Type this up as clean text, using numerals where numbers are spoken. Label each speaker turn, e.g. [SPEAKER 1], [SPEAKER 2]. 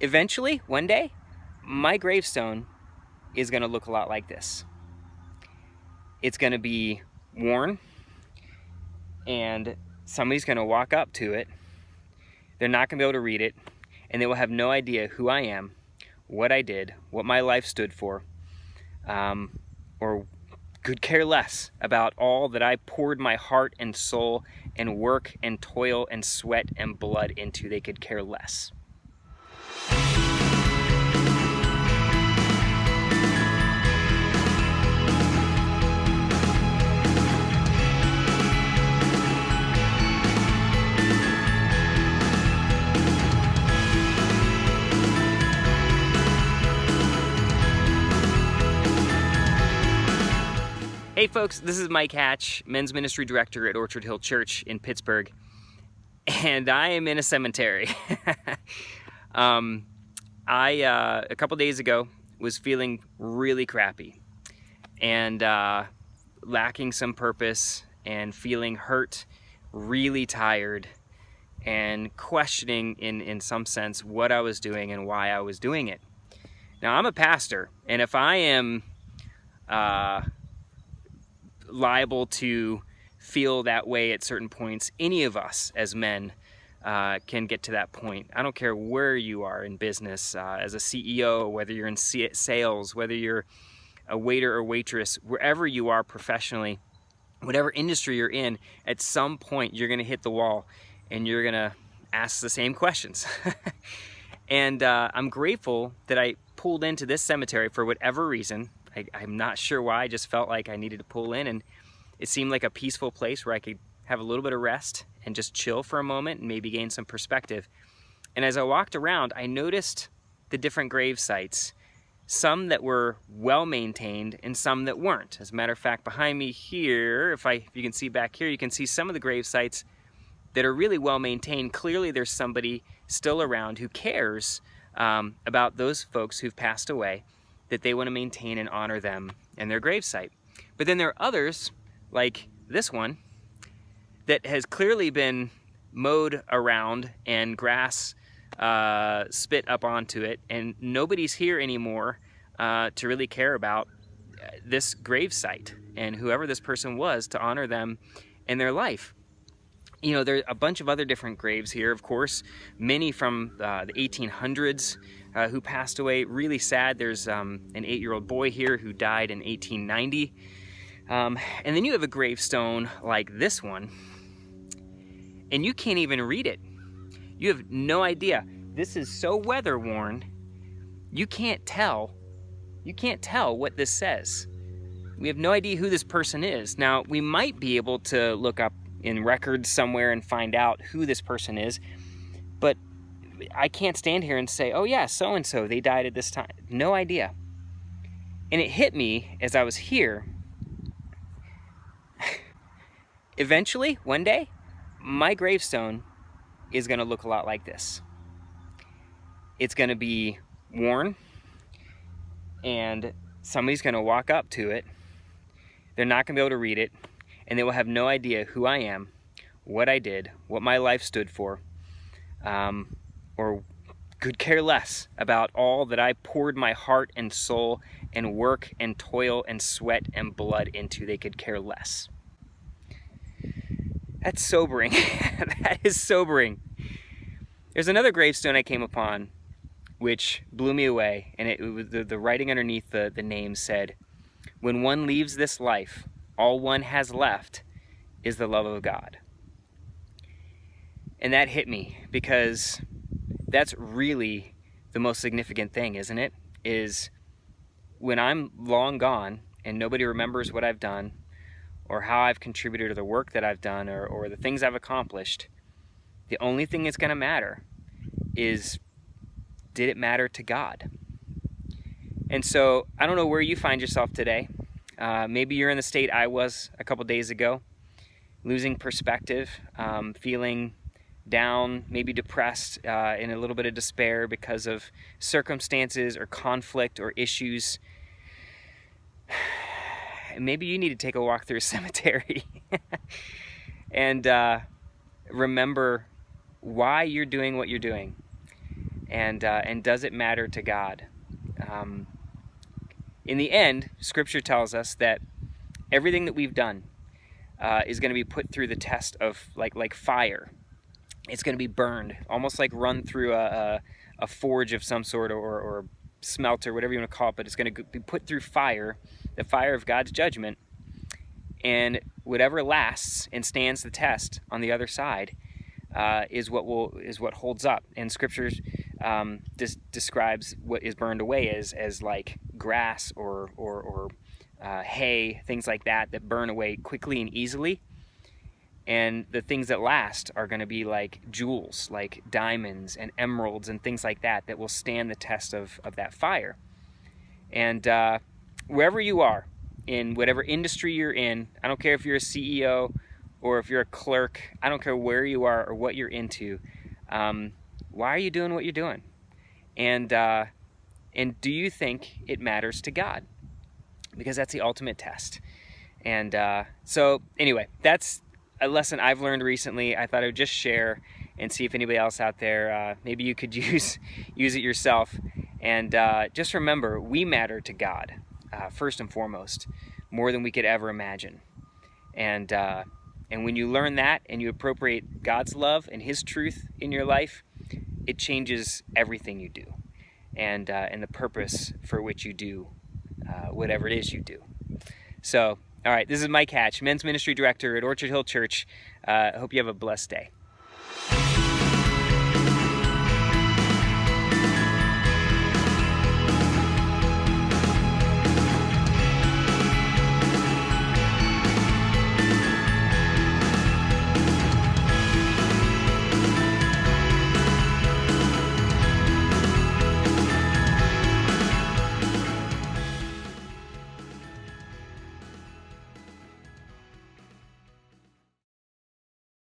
[SPEAKER 1] Eventually, one day, my gravestone is going to look a lot like this. It's going to be worn, and somebody's going to walk up to it. They're not going to be able to read it, and they will have no idea who I am, what I did, what my life stood for, or could care less about all that I poured my heart and soul and work and toil and sweat and blood into. They could care less. Hey folks, this is Mike Hatch, Men's Ministry Director at Orchard Hill Church in Pittsburgh, and I am in a cemetery. A couple days ago, was feeling really crappy and lacking some purpose and feeling hurt, really tired, and questioning in some sense what I was doing and why I was doing it. Now, I'm a pastor, and if I am liable to feel that way at certain points, any of us as men can get to that point. I don't care where you are in business, as a CEO, whether you're in sales, whether you're a waiter or waitress, wherever you are professionally, whatever industry you're in, at some point you're going to hit the wall and you're going to ask the same questions. And I'm grateful that I pulled into this cemetery for whatever reason. I'm not sure why. I just felt like I needed to pull in, and it seemed like a peaceful place where I could have a little bit of rest and just chill for a moment and maybe gain some perspective. And as I walked around, I noticed the different grave sites, some that were well maintained and some that weren't. As a matter of fact, behind me here, if you can see back here, you can see some of the grave sites that are really well maintained. Clearly there's somebody still around who cares about those folks who've passed away, that they want to maintain and honor them and their gravesite. But then there are others, like this one, that has clearly been mowed around and grass spit up onto it, and nobody's here anymore to really care about this gravesite and whoever this person was, to honor them in their life. You know, there's a bunch of other different graves here, of course, many from the 1800s who passed away. Really sad. There's an 8-year-old boy here who died in 1890. And then you have a gravestone like this one, and you can't even read it. You have no idea. This is so weather worn, you can't tell what this says. We have no idea who this person is. Now, we might be able to look up in records somewhere and find out who this person is, but I can't stand here and say, oh yeah, so-and-so, they died at this time. No idea. And it hit me as I was here. Eventually, one day, my gravestone is going to look a lot like this. It's going to be worn, and somebody's going to walk up to it. They're not going to be able to read it, and they will have no idea who I am, what I did, what my life stood for, or could care less about all that I poured my heart and soul and work and toil and sweat and blood into. They could care less. That's sobering. That is sobering. There's another gravestone I came upon which blew me away, and it was the writing underneath the name said, "When one leaves this life, all one has left is the love of God." And that hit me, because that's really the most significant thing, isn't it? Is when I'm long gone and nobody remembers what I've done or how I've contributed to the work that I've done or the things I've accomplished, the only thing that's going to matter is, did it matter to God? And so I don't know where you find yourself today. Maybe you're in the state I was a couple days ago, losing perspective, feeling down, maybe depressed, in a little bit of despair because of circumstances or conflict or issues. Maybe you need to take a walk through a cemetery and remember why you're doing what you're doing, and does it matter to God? In the end, Scripture tells us that everything that we've done is going to be put through the test of like fire. It's going to be burned, almost like run through a forge of some sort, or smelter, whatever you want to call it, but it's going to be put through fire, the fire of God's judgment, and whatever lasts and stands the test on the other side is what holds up. And Scripture describes what is burned away as like grass or hay, things like that burn away quickly and easily. And the things that last are going to be like jewels, like diamonds and emeralds and things like that will stand the test of that fire. And wherever you are, in whatever industry you're in, I don't care if you're a CEO or if you're a clerk, I don't care where you are or what you're into, why are you doing what you're doing? And do you think it matters to God? Because that's the ultimate test. And so anyway, that's a lesson I've learned recently. I thought I would just share and see if anybody else out there, maybe you could use it yourself. And just remember, we matter to God first and foremost, more than we could ever imagine. And when you learn that and you appropriate God's love and His truth in your life, it changes everything you do, and the purpose for which you do whatever it is you do. So, all right, this is Mike Hatch, Men's Ministry Director at Orchard Hill Church. I hope you have a blessed day.